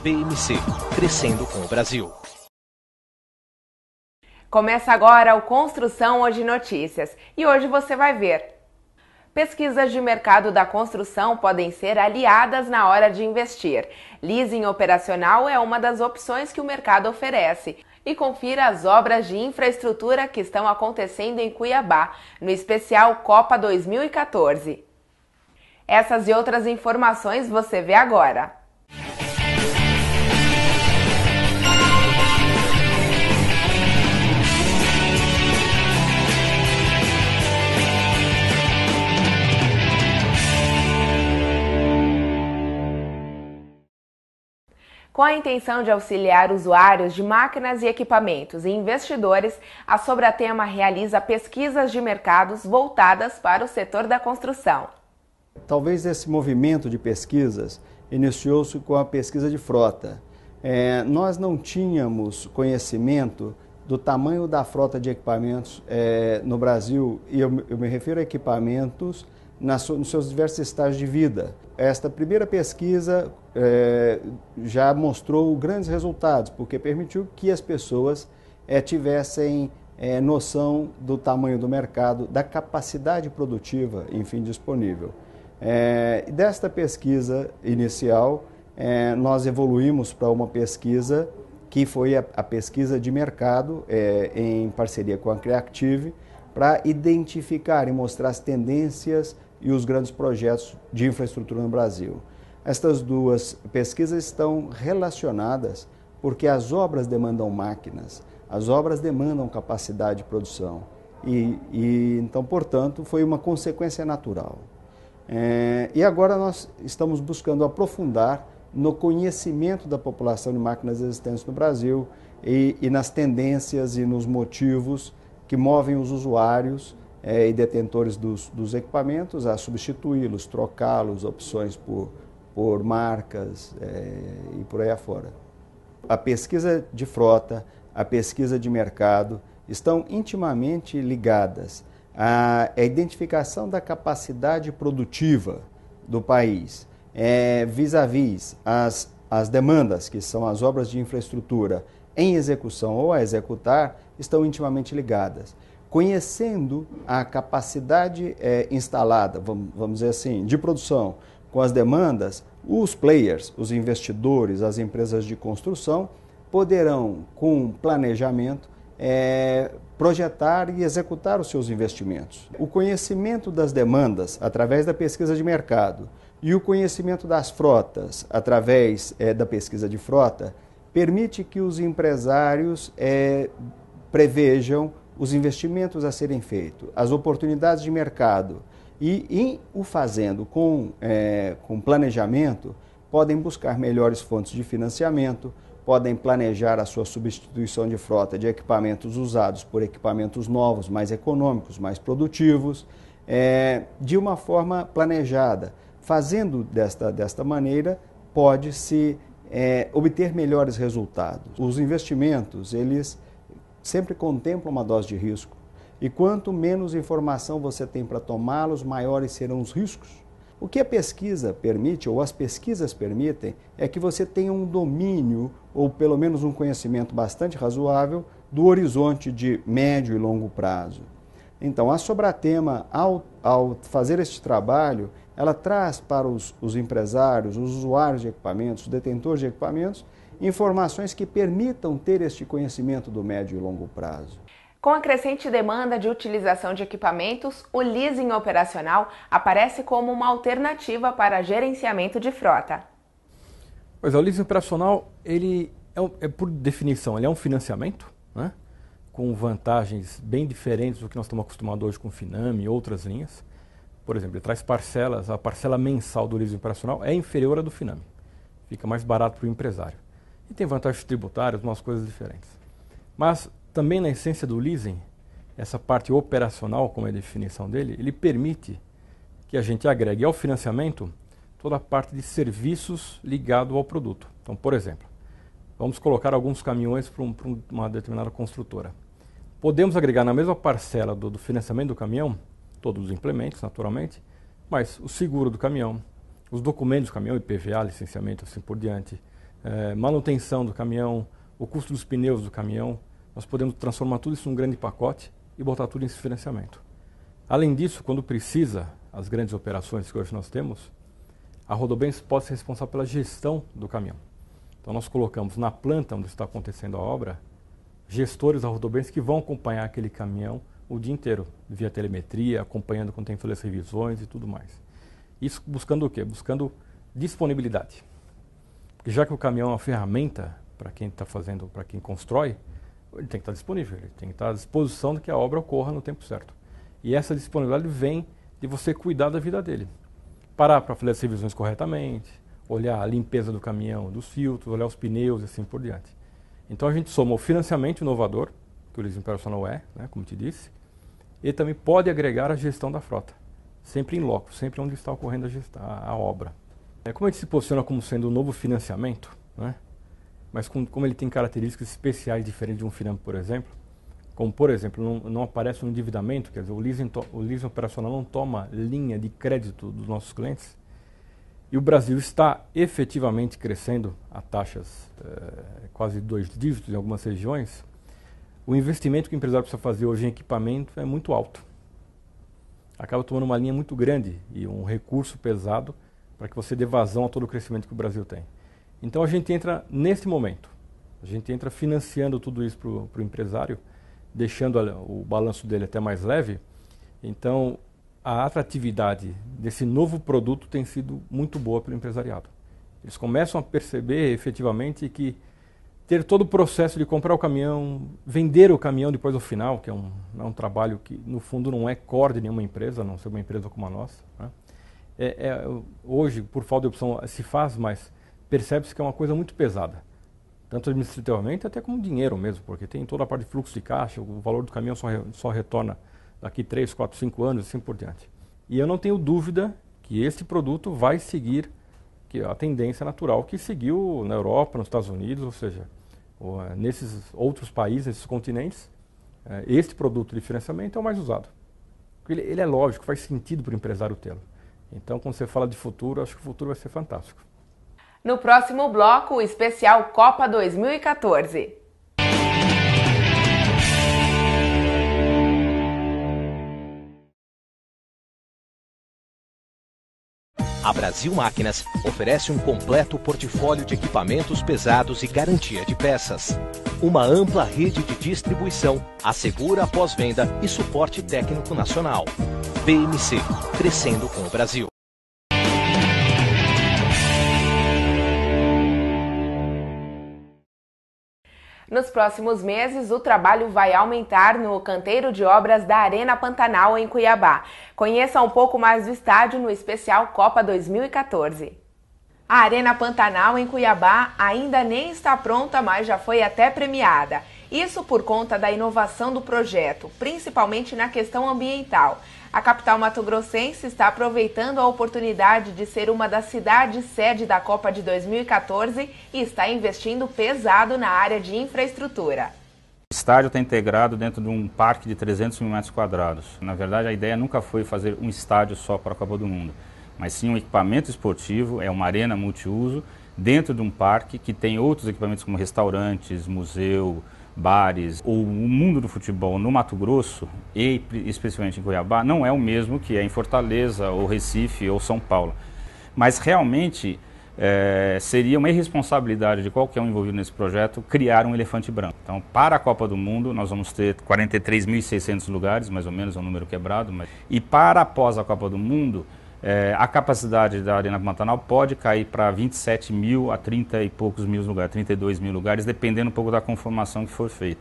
BMC, crescendo com o Brasil. Começa agora o Construção Hoje Notícias e hoje você vai ver. Pesquisas de mercado da construção podem ser aliadas na hora de investir. Leasing operacional é uma das opções que o mercado oferece. E confira as obras de infraestrutura que estão acontecendo em Cuiabá, no especial Copa 2014. Essas e outras informações você vê agora. Com a intenção de auxiliar usuários de máquinas e equipamentos e investidores, a Sobratema realiza pesquisas de mercados voltadas para o setor da construção. Talvez esse movimento de pesquisas iniciou-se com a pesquisa de frota. Nós não tínhamos conhecimento do tamanho da frota de equipamentos no Brasil, e eu me refiro a equipamentos nos seus diversos estágios de vida. Esta primeira pesquisa já mostrou grandes resultados, porque permitiu que as pessoas tivessem noção do tamanho do mercado, da capacidade produtiva, enfim, disponível. Desta pesquisa inicial, nós evoluímos para uma pesquisa que foi a pesquisa de mercado, em parceria com a Creactive, para identificar e mostrar as tendências e os grandes projetos de infraestrutura no Brasil. Estas duas pesquisas estão relacionadas porque as obras demandam máquinas, as obras demandam capacidade de produção então, portanto, foi uma consequência natural. E agora nós estamos buscando aprofundar no conhecimento da população de máquinas existentes no Brasil e nas tendências e nos motivos que movem os usuários e detentores dos equipamentos a substituí-los, trocá-los, opções por marcas e por aí afora. A pesquisa de frota, a pesquisa de mercado estão intimamente ligadas à identificação da capacidade produtiva do país, vis-à-vis as demandas, que são as obras de infraestrutura em execução ou a executar, estão intimamente ligadas. Conhecendo a capacidade instalada, vamos dizer assim, de produção com as demandas, os players, os investidores, as empresas de construção poderão, com planejamento, projetar e executar os seus investimentos. O conhecimento das demandas através da pesquisa de mercado e o conhecimento das frotas através da pesquisa de frota permite que os empresários prevejam os investimentos a serem feitos, as oportunidades de mercado e, em o fazendo com planejamento, podem buscar melhores fontes de financiamento, podem planejar a sua substituição de frota de equipamentos usados por equipamentos novos, mais econômicos, mais produtivos, de uma forma planejada. Fazendo desta maneira, pode-se obter melhores resultados. Os investimentos, eles sempre contemplam uma dose de risco. E quanto menos informação você tem para tomá-los, maiores serão os riscos. O que a pesquisa permite, ou as pesquisas permitem, é que você tenha um domínio, ou pelo menos um conhecimento bastante razoável, do horizonte de médio e longo prazo. Então, a Sobratema, ao fazer este trabalho, ela traz para os empresários, os usuários de equipamentos, os detentores de equipamentos, informações que permitam ter este conhecimento do médio e longo prazo. Com a crescente demanda de utilização de equipamentos, o leasing operacional aparece como uma alternativa para gerenciamento de frota. Pois é, o leasing operacional, ele por definição, ele é um financiamento, né, com vantagens bem diferentes do que nós estamos acostumados hoje com o Finame e outras linhas. Por exemplo, ele traz parcelas, a parcela mensal do leasing operacional é inferior à do Finame. Fica mais barato para o empresário. E tem vantagens tributárias, umas coisas diferentes. Mas também na essência do leasing, essa parte operacional, como é a definição dele, ele permite que a gente agregue ao financiamento toda a parte de serviços ligado ao produto. Então, por exemplo, vamos colocar alguns caminhões para uma determinada construtora. Podemos agregar na mesma parcela do financiamento do caminhão, todos os implementos, naturalmente, mas o seguro do caminhão, os documentos do caminhão, IPVA, licenciamento, assim por diante, manutenção do caminhão, o custo dos pneus do caminhão. Nós podemos transformar tudo isso num grande pacote e botar tudo em financiamento. Além disso, quando precisa, as grandes operações que hoje nós temos, a Rodobens pode ser responsável pela gestão do caminhão. Então nós colocamos na planta onde está acontecendo a obra, gestores da Rodobens que vão acompanhar aquele caminhão o dia inteiro, via telemetria, acompanhando quando tem todas as revisões e tudo mais. Isso buscando o quê? Buscando disponibilidade. Porque já que o caminhão é uma ferramenta para quem está fazendo, para quem constrói, ele tem que estar disponível, ele tem que estar à disposição de que a obra ocorra no tempo certo. E essa disponibilidade vem de você cuidar da vida dele. Parar para fazer as revisões corretamente, olhar a limpeza do caminhão, dos filtros, olhar os pneus e assim por diante. Então a gente soma o financiamento inovador, que o leasing operacional é, né, como te disse, e também pode agregar a gestão da frota, sempre em loco, sempre onde está ocorrendo a obra. Como a gente se posiciona como sendo um novo financiamento, né, mas como ele tem características especiais diferentes de um FINAME, por exemplo, como por exemplo, não aparece um endividamento, quer dizer, o leasing operacional não toma linha de crédito dos nossos clientes, e o Brasil está efetivamente crescendo a taxas quase 2 dígitos em algumas regiões, o investimento que o empresário precisa fazer hoje em equipamento é muito alto. Acaba tomando uma linha muito grande e um recurso pesado para que você dê vazão a todo o crescimento que o Brasil tem. Então a gente entra nesse momento, a gente entra financiando tudo isso para o empresário, deixando o balanço dele até mais leve. Então a atratividade desse novo produto tem sido muito boa pelo empresariado. Eles começam a perceber efetivamente que ter todo o processo de comprar o caminhão, vender o caminhão depois ao final, que é um trabalho que no fundo não é core de nenhuma empresa, a não ser uma empresa como a nossa, né? Hoje, por falta de opção, se faz, mas percebe-se que é uma coisa muito pesada, tanto administrativamente até como dinheiro mesmo, porque tem toda a parte de fluxo de caixa, o valor do caminhão só retorna daqui 3, 4, 5 anos e assim por diante. E eu não tenho dúvida que esse produto vai seguir a tendência natural que seguiu na Europa, nos Estados Unidos, ou seja, nesses outros países, nesses continentes, este produto de financiamento é o mais usado. Ele é lógico, faz sentido para o empresário tê-lo. Então, quando você fala de futuro, acho que o futuro vai ser fantástico. No próximo bloco, o especial Copa 2014. A Brasil Máquinas oferece um completo portfólio de equipamentos pesados e garantia de peças. Uma ampla rede de distribuição, assegura a pós-venda e suporte técnico nacional. BMC, crescendo com o Brasil. Nos próximos meses, o trabalho vai aumentar no canteiro de obras da Arena Pantanal, em Cuiabá. Conheça um pouco mais do estádio no especial Copa 2014. A Arena Pantanal, em Cuiabá, ainda nem está pronta, mas já foi até premiada. Isso por conta da inovação do projeto, principalmente na questão ambiental. A capital mato-grossense está aproveitando a oportunidade de ser uma das cidades sede da Copa de 2014 e está investindo pesado na área de infraestrutura. O estádio está integrado dentro de um parque de 300 mil metros quadrados. Na verdade, a ideia nunca foi fazer um estádio só para a Copa do Mundo, mas sim um equipamento esportivo, é uma arena multiuso, dentro de um parque que tem outros equipamentos como restaurantes, museu, bares. O mundo do futebol no Mato Grosso, e especialmente em Cuiabá, não é o mesmo que é em Fortaleza, ou Recife, ou São Paulo. Mas realmente seria uma irresponsabilidade de qualquer um envolvido nesse projeto criar um elefante branco. Então, para a Copa do Mundo, nós vamos ter 43.600 lugares, mais ou menos, é um número quebrado. E para após a Copa do Mundo, a capacidade da Arena Pantanal pode cair para 27 mil a 30 e poucos mil lugares, 32 mil lugares, dependendo um pouco da conformação que for feita.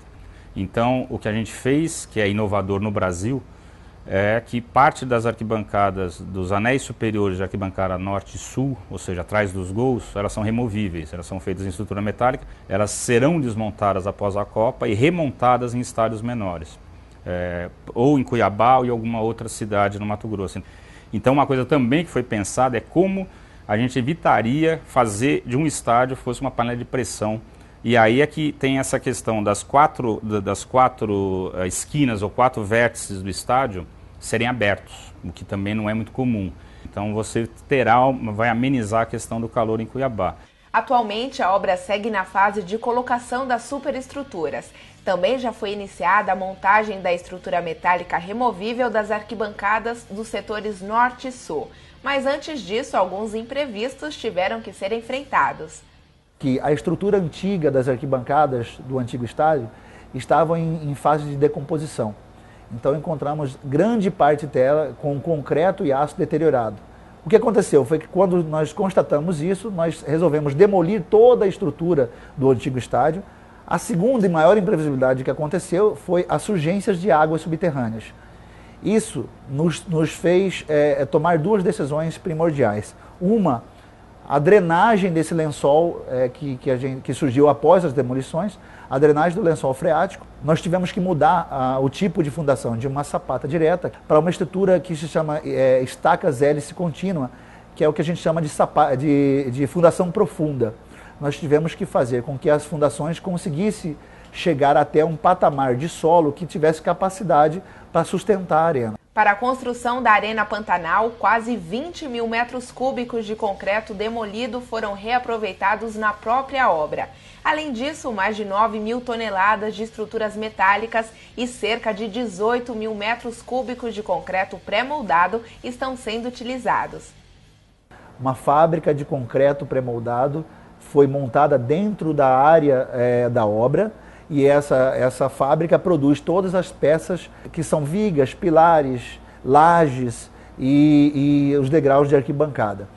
Então, o que a gente fez, que é inovador no Brasil, é que parte das arquibancadas, dos anéis superiores de arquibancada norte e sul, ou seja, atrás dos gols, elas são removíveis, elas são feitas em estrutura metálica, elas serão desmontadas após a Copa e remontadas em estádios menores, ou em Cuiabá ou em alguma outra cidade no Mato Grosso. Então, uma coisa também que foi pensada é como a gente evitaria fazer de um estádio fosse uma panela de pressão. E aí é que tem essa questão das quatro esquinas ou 4 vértices do estádio serem abertos, o que também não é muito comum. Então, você vai amenizar a questão do calor em Cuiabá. Atualmente, a obra segue na fase de colocação das superestruturas. Também já foi iniciada a montagem da estrutura metálica removível das arquibancadas dos setores norte e sul. Mas antes disso, alguns imprevistos tiveram que ser enfrentados. Que a estrutura antiga das arquibancadas do antigo estádio estavam em fase de decomposição. Então encontramos grande parte dela com concreto e aço deteriorado. O que aconteceu foi que quando nós constatamos isso, nós resolvemos demolir toda a estrutura do antigo estádio. A segunda e maior imprevisibilidade que aconteceu foi as surgências de águas subterrâneas. Isso nos fez tomar duas decisões primordiais. Uma, a drenagem desse lençol que surgiu após as demolições, a drenagem do lençol freático. Nós tivemos que mudar o tipo de fundação de uma sapata direta para uma estrutura que se chama estacas hélice contínua, que é o que a gente chama de fundação profunda. Nós tivemos que fazer com que as fundações conseguissem chegar até um patamar de solo que tivesse capacidade para sustentar a arena. Para a construção da Arena Pantanal, quase 20 mil metros cúbicos de concreto demolido foram reaproveitados na própria obra. Além disso, mais de 9 mil toneladas de estruturas metálicas e cerca de 18 mil metros cúbicos de concreto pré-moldado estão sendo utilizados. Uma fábrica de concreto pré-moldado foi montada dentro da área da obra, e essa fábrica produz todas as peças que são vigas, pilares, lajes e os degraus de arquibancada.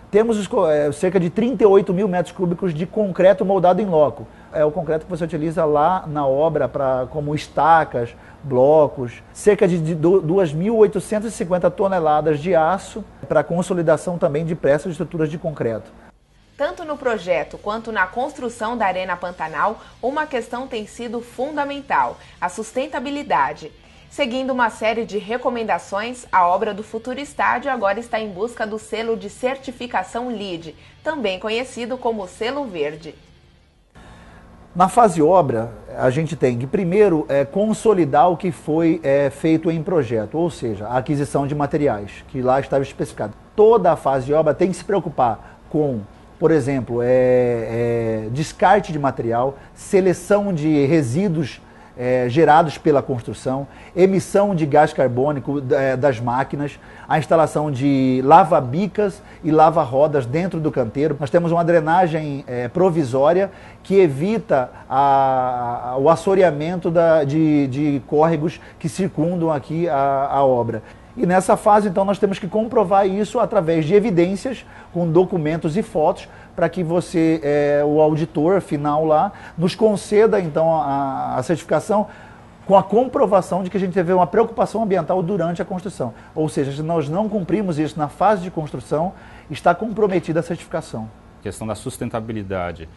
Temos cerca de 38 mil metros cúbicos de concreto moldado em loco. É o concreto que você utiliza lá na obra como estacas, blocos. Cerca de 2.850 toneladas de aço para consolidação também de peças de estruturas de concreto. Tanto no projeto quanto na construção da Arena Pantanal, uma questão tem sido fundamental: a sustentabilidade. Seguindo uma série de recomendações, a obra do futuro estádio agora está em busca do selo de certificação LEED, também conhecido como selo verde. Na fase obra, a gente tem que primeiro consolidar o que foi feito em projeto, ou seja, a aquisição de materiais, que lá estava especificado. Toda a fase de obra tem que se preocupar com, por exemplo, descarte de material, seleção de resíduos gerados pela construção, emissão de gás carbônico das máquinas, a instalação de lava-bicas e lava-rodas dentro do canteiro. Nós temos uma drenagem provisória que evita o assoreamento de córregos que circundam aqui a obra. E nessa fase, então, nós temos que comprovar isso através de evidências, com documentos e fotos, para que o auditor final lá, nos conceda, então, a certificação com a comprovação de que a gente teve uma preocupação ambiental durante a construção. Ou seja, se nós não cumprimos isso na fase de construção, está comprometida a certificação. A questão da sustentabilidade,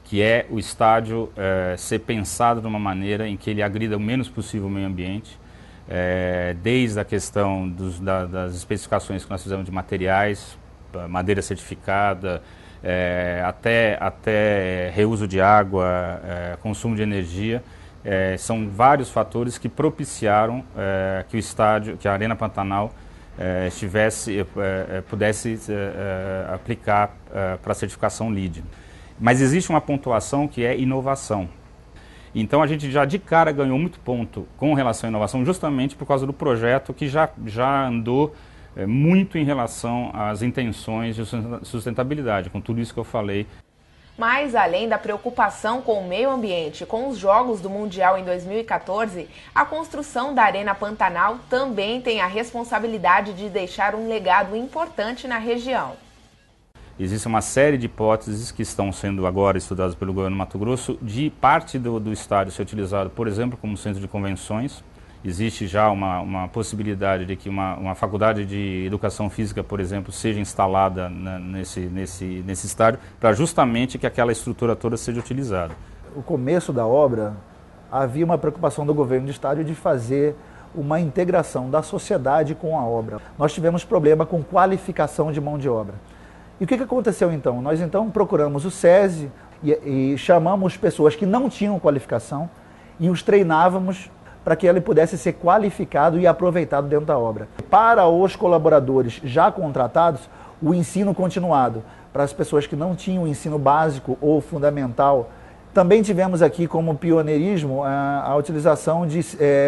que é o estádio ser pensado de uma maneira em que ele agrida o menos possível o meio ambiente, desde a questão das especificações que nós fizemos de materiais, madeira certificada, até reuso de água, consumo de energia. São vários fatores que propiciaram que a Arena Pantanal pudesse aplicar para a certificação LEED. Mas existe uma pontuação que é inovação. Então a gente já de cara ganhou muito ponto com relação à inovação, justamente por causa do projeto que já andou muito em relação às intenções de sustentabilidade, com tudo isso que eu falei. Mas, além da preocupação com o meio ambiente com os Jogos do Mundial em 2014, a construção da Arena Pantanal também tem a responsabilidade de deixar um legado importante na região. Existe uma série de hipóteses que estão sendo agora estudadas pelo governo do Mato Grosso de parte do estádio ser utilizado, por exemplo, como centro de convenções. Existe já uma possibilidade de que uma faculdade de educação física, por exemplo, seja instalada nesse estádio, para justamente que aquela estrutura toda seja utilizada. No começo da obra, havia uma preocupação do governo do estádio de fazer uma integração da sociedade com a obra. Nós tivemos problema com qualificação de mão de obra. E o que aconteceu então? Nós então procuramos o SESI e chamamos pessoas que não tinham qualificação e os treinávamos para que ele pudesse ser qualificado e aproveitado dentro da obra. Para os colaboradores já contratados, o ensino continuado para as pessoas que não tinham o ensino básico ou fundamental. Também tivemos aqui como pioneirismo a utilização de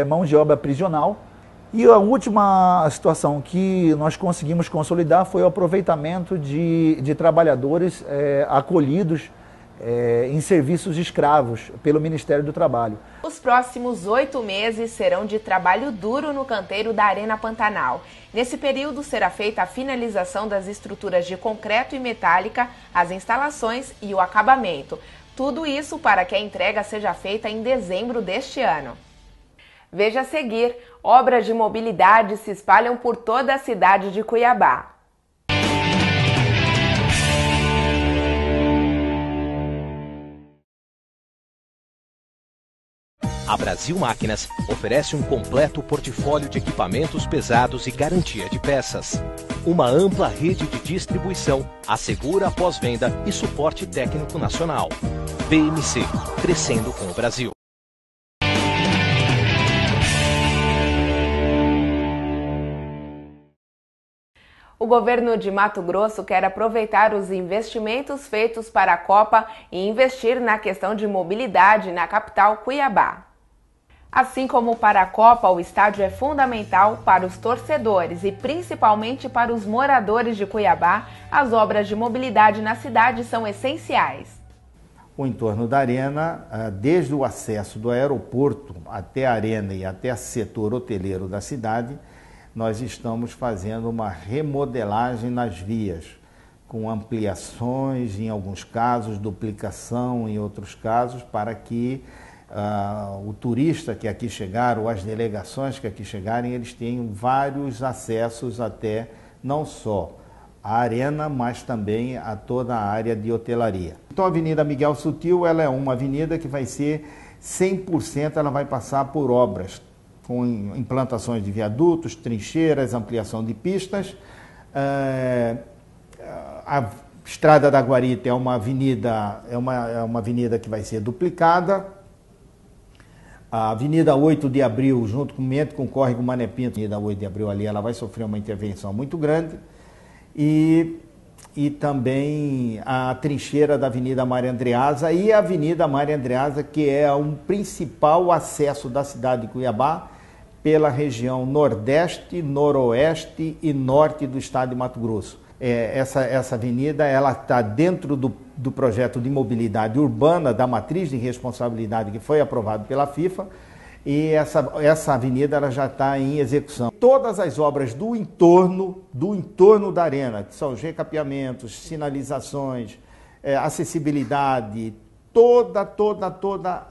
mão de obra prisional. E a última situação que nós conseguimos consolidar foi o aproveitamento de trabalhadores acolhidos em serviços escravos pelo Ministério do Trabalho. Os próximos 8 meses serão de trabalho duro no canteiro da Arena Pantanal. Nesse período será feita a finalização das estruturas de concreto e metálica, as instalações e o acabamento. Tudo isso para que a entrega seja feita em dezembro deste ano. Veja a seguir, obras de mobilidade se espalham por toda a cidade de Cuiabá. A Brasil Máquinas oferece um completo portfólio de equipamentos pesados e garantia de peças. Uma ampla rede de distribuição, assegura a pós-venda e suporte técnico nacional. BMC, crescendo com o Brasil. O governo de Mato Grosso quer aproveitar os investimentos feitos para a Copa e investir na questão de mobilidade na capital Cuiabá. Assim como para a Copa, o estádio é fundamental para os torcedores e principalmente para os moradores de Cuiabá, as obras de mobilidade na cidade são essenciais. O entorno da arena, desde o acesso do aeroporto até a arena e até o setor hoteleiro da cidade, nós estamos fazendo uma remodelagem nas vias, com ampliações, em alguns casos, duplicação em outros casos, para que o turista que aqui chegar, ou as delegações que aqui chegarem, eles tenham vários acessos até, não só a arena, mas também a toda a área de hotelaria. Então a Avenida Miguel Sutil, ela é uma avenida que vai ser 100%, ela vai passar por obras, com implantações de viadutos, trincheiras, ampliação de pistas. A Estrada da Guarita é uma avenida que vai ser duplicada. A Avenida 8 de Abril, junto com o Córrego Mané Pinto, a Avenida 8 de Abril ali, ela vai sofrer uma intervenção muito grande. E também a trincheira da Avenida Mário Andreasa e a Avenida Mário Andreasa, que é um principal acesso da cidade de Cuiabá pela região nordeste, noroeste e norte do estado de Mato Grosso. Essa avenida ela está dentro do projeto de mobilidade urbana da matriz de responsabilidade que foi aprovado pela FIFA, e essa avenida ela já está em execução. Todas as obras do entorno da arena, que são os recapeamentos, sinalizações, acessibilidade, toda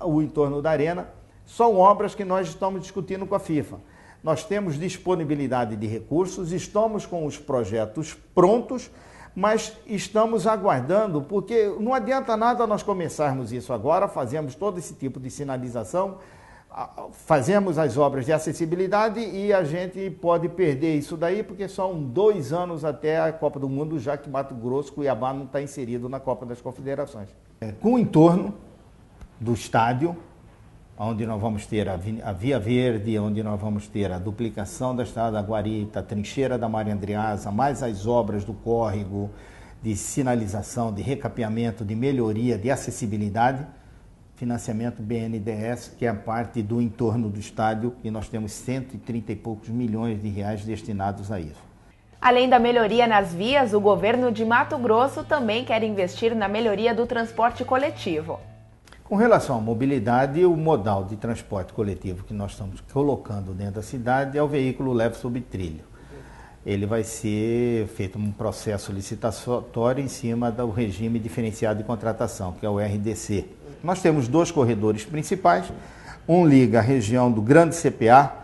o entorno da arena, são obras que nós estamos discutindo com a FIFA. Nós temos disponibilidade de recursos, estamos com os projetos prontos, mas estamos aguardando, porque não adianta nada nós começarmos isso agora, fazemos todo esse tipo de sinalização, fazemos as obras de acessibilidade e a gente pode perder isso daí, porque são 2 anos até a Copa do Mundo, já que Mato Grosso, Cuiabá não está inserido na Copa das Confederações. Com o entorno do estádio, onde nós vamos ter a Via Verde, onde nós vamos ter a duplicação da Estrada da Guarita, a trincheira da Mário Andreasa, mais as obras do córrego, de sinalização, de recapeamento, de melhoria, de acessibilidade, financiamento BNDES, que é a parte do entorno do estádio, e nós temos 130 e poucos milhões de reais destinados a isso. Além da melhoria nas vias, o governo de Mato Grosso também quer investir na melhoria do transporte coletivo. Com relação à mobilidade, o modal de transporte coletivo que nós estamos colocando dentro da cidade é o veículo leve sobre trilho. Ele vai ser feito um processo licitatório em cima do regime diferenciado de contratação, que é o RDC. Nós temos 2 corredores principais, um liga a região do Grande CPA,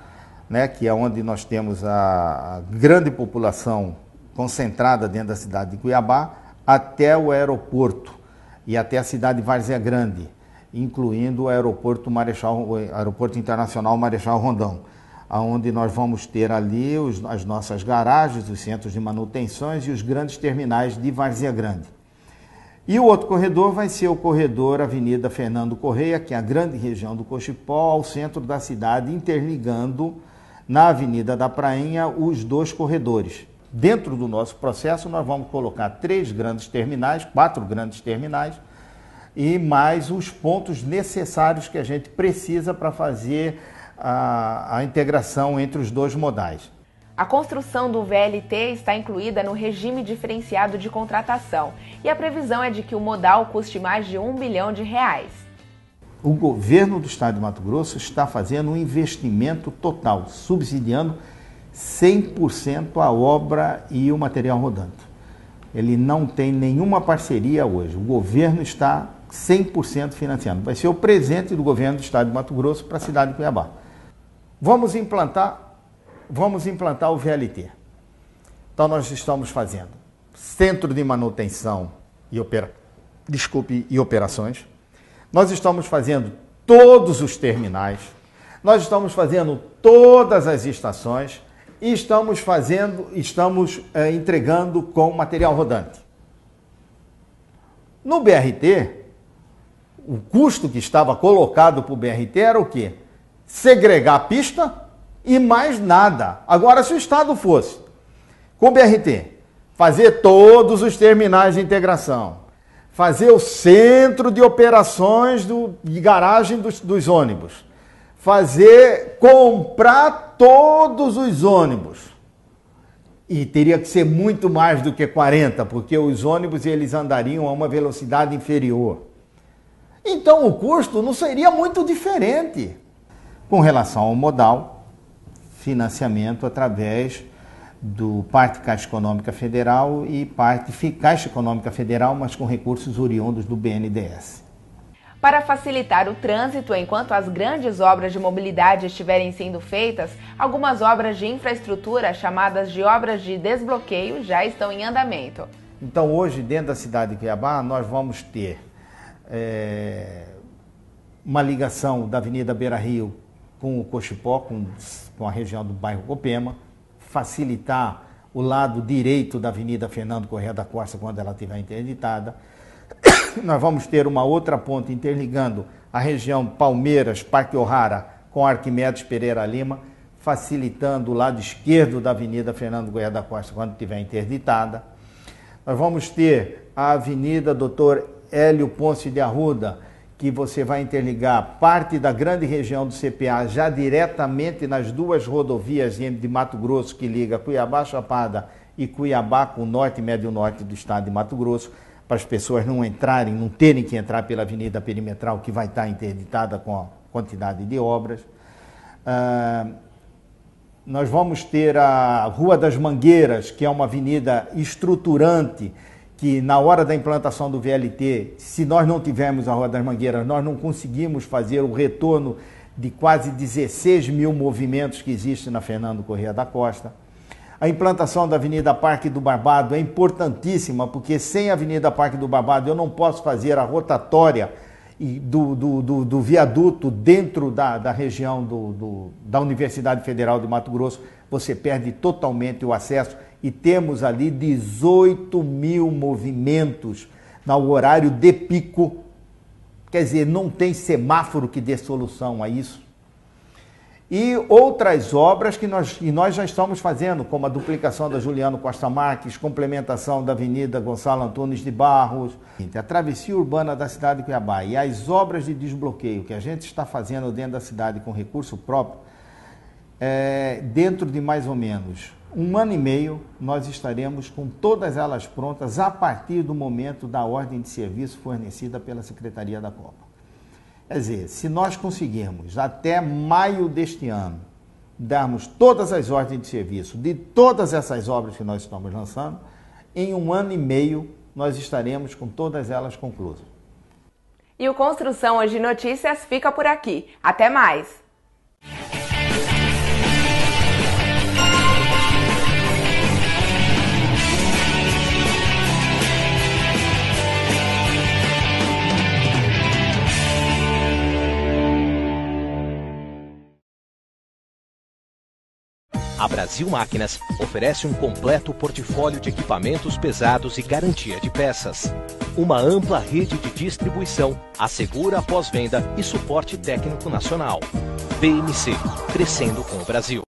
né, que é onde nós temos a grande população concentrada dentro da cidade de Cuiabá, até o aeroporto e até a cidade de Várzea Grande, incluindo o aeroporto internacional Marechal Rondão, onde nós vamos ter ali as nossas garagens, os centros de manutenções e os grandes terminais de Várzea Grande. E o outro corredor vai ser o corredor Avenida Fernando Correia, que é a grande região do Cochipó, ao centro da cidade, interligando na Avenida da Prainha os 2 corredores. Dentro do nosso processo, nós vamos colocar 3 grandes terminais, 4 grandes terminais, e mais os pontos necessários que a gente precisa para fazer a integração entre os 2 modais. A construção do VLT está incluída no regime diferenciado de contratação e a previsão é de que o modal custe mais de R$1 bilhão. O governo do estado de Mato Grosso está fazendo um investimento total, subsidiando 100% a obra e o material rodante. Ele não tem nenhuma parceria hoje. O governo está 100% financiando. Vai ser o presente do governo do estado de Mato Grosso para a cidade de Cuiabá. Vamos implantar o VLT. Então nós estamos fazendo centro de manutenção e operações. Nós estamos fazendo todos os terminais. Nós estamos fazendo todas as estações e estamos entregando com material rodante. No BRT, o custo que estava colocado para o BRT era o quê? Segregar a pista e mais nada. Agora, se o Estado fosse, com o BRT, fazer todos os terminais de integração, fazer o centro de operações de garagem dos ônibus, comprar todos os ônibus, e teria que ser muito mais do que 40, porque os ônibus eles andariam a uma velocidade inferior. Então o custo não seria muito diferente. Com relação ao modal, financiamento através do parte Caixa Econômica Federal e parte Caixa Econômica Federal, mas com recursos oriundos do BNDES. Para facilitar o trânsito enquanto as grandes obras de mobilidade estiverem sendo feitas, algumas obras de infraestrutura, chamadas de obras de desbloqueio, já estão em andamento. Então hoje, dentro da cidade de Cuiabá, nós vamos ter uma ligação da Avenida Beira Rio com o Cochipó, com a região do bairro Copema, facilitar o lado direito da Avenida Fernando Corrêa da Costa quando ela estiver interditada. Nós vamos ter uma outra ponte interligando a região Palmeiras, Parque O'Hara com Arquimedes Pereira Lima, facilitando o lado esquerdo da Avenida Fernando Corrêa da Costa quando estiver interditada. Nós vamos ter a Avenida Dr. Hélio Ponce de Arruda, que você vai interligar parte da grande região do CPA já diretamente nas 2 rodovias de Mato Grosso que liga Cuiabá Chapada e Cuiabá com o norte e médio norte do estado de Mato Grosso, para as pessoas não terem que entrar pela Avenida Perimetral, que vai estar interditada com a quantidade de obras. Nós vamos ter a Rua das Mangueiras, que é uma avenida estruturante, que na hora da implantação do VLT, se nós não tivermos a Rua das Mangueiras, nós não conseguimos fazer o retorno de quase 16 mil movimentos que existem na Fernando Corrêa da Costa. A implantação da Avenida Parque do Barbado é importantíssima, porque sem a Avenida Parque do Barbado eu não posso fazer a rotatória do viaduto dentro da região da Universidade Federal de Mato Grosso. Você perde totalmente o acesso e temos ali 18 mil movimentos no horário de pico. Quer dizer, não tem semáforo que dê solução a isso. E outras obras que nós já estamos fazendo, como a duplicação da Juliano Costa Marques, complementação da Avenida Gonçalo Antunes de Barros, a travessia urbana da cidade de Cuiabá e as obras de desbloqueio que a gente está fazendo dentro da cidade com recurso próprio, dentro de mais ou menos 1 ano e meio, nós estaremos com todas elas prontas a partir do momento da ordem de serviço fornecida pela Secretaria da Copa. Quer dizer, se nós conseguirmos até maio deste ano darmos todas as ordens de serviço de todas essas obras que nós estamos lançando, em 1 ano e meio nós estaremos com todas elas conclusas. E o Construção Hoje Notícias fica por aqui. Até mais! A Brasil Máquinas oferece um completo portfólio de equipamentos pesados e garantia de peças. Uma ampla rede de distribuição, assegura a pós-venda e suporte técnico nacional. BMC, crescendo com o Brasil.